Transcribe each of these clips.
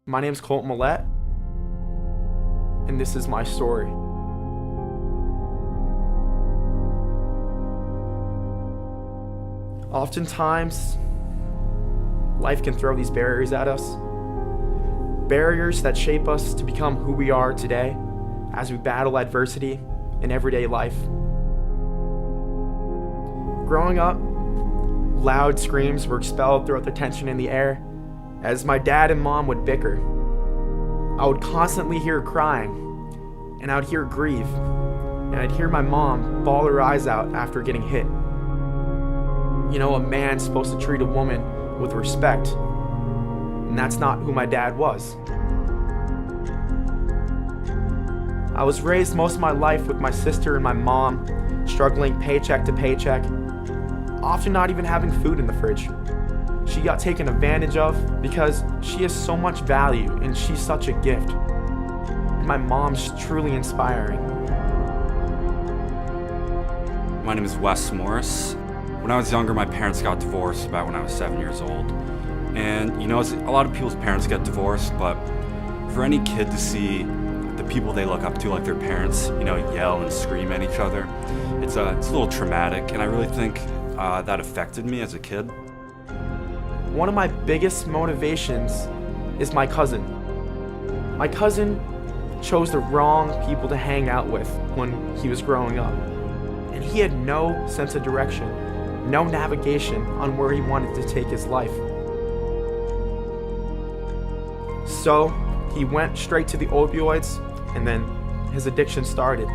My name's Colton and this is my story. Oftentimes, life can throw these barriers at us. Barriers that shape us to become who we are today as we battle adversity in everyday life. Growing up, loud screams were expelled throughout the tension in the air as my dad and mom would bicker. I would constantly hear crying, and I would hear grieve, and I'd hear my mom bawl her eyes out after getting hit. You know, a man's supposed to treat a woman with respect, and that's not who my dad was. I was raised most of my life with my sister and my mom, struggling paycheck to paycheck, often not even having food in the fridge. She got taken advantage of because she has so much value and she's such a gift. My mom's truly inspiring. My name is Wes Morris. When I was younger, my parents got divorced about when I was 7 years old. And you know, a lot of people's parents get divorced, but for any kid to see the people they look up to, like their parents, you know, yell and scream at each other, it's a little traumatic, and I really think that affected me as a kid. One of my biggest motivations is my cousin. My cousin chose the wrong people to hang out with when he was growing up. And he had no sense of direction, no navigation on where he wanted to take his life. So he went straight to the opioids, and then his addiction started.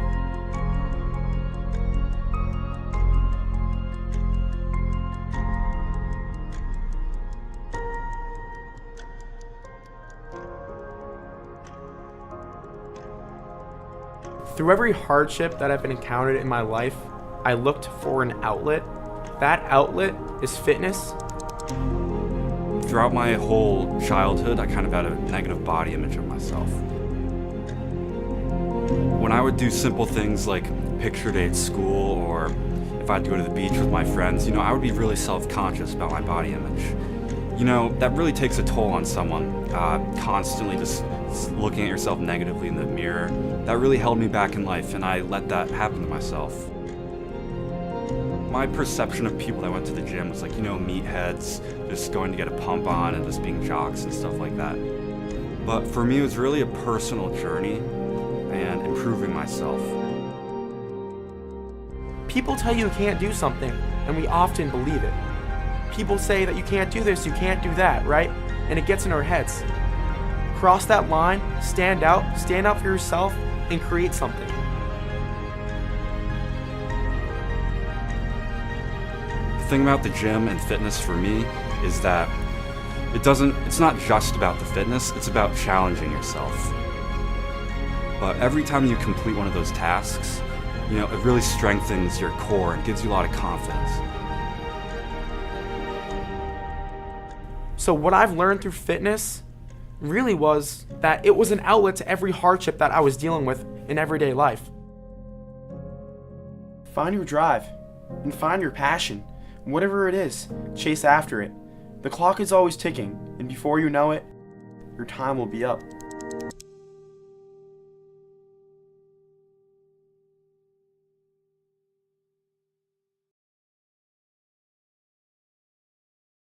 Through every hardship that I've encountered in my life, I looked for an outlet. That outlet is fitness. Throughout my whole childhood, I kind of had a negative body image of myself. When I would do simple things like picture day at school, or if I had to go to the beach with my friends, you know, I would be really self-conscious about my body image. You know, that really takes a toll on someone, constantly just looking at yourself negatively in the mirror. That really held me back in life, and I let that happen to myself. My perception of people that went to the gym was like, you know, meatheads, just going to get a pump on and just being jocks and stuff like that. But for me, it was really a personal journey and improving myself. People tell you can't do something, and we often believe it. People say that you can't do this, you can't do that, right? And it gets in our heads. Cross that line, stand up for yourself, and create something. The thing about the gym and fitness for me is that it's not just about the fitness, it's about challenging yourself. But every time you complete one of those tasks, you know, it really strengthens your core and gives you a lot of confidence. So what I've learned through fitness really was that it was an outlet to every hardship that I was dealing with in everyday life. Find your drive and find your passion. Whatever it is, chase after it. The clock is always ticking, and before you know it, your time will be up.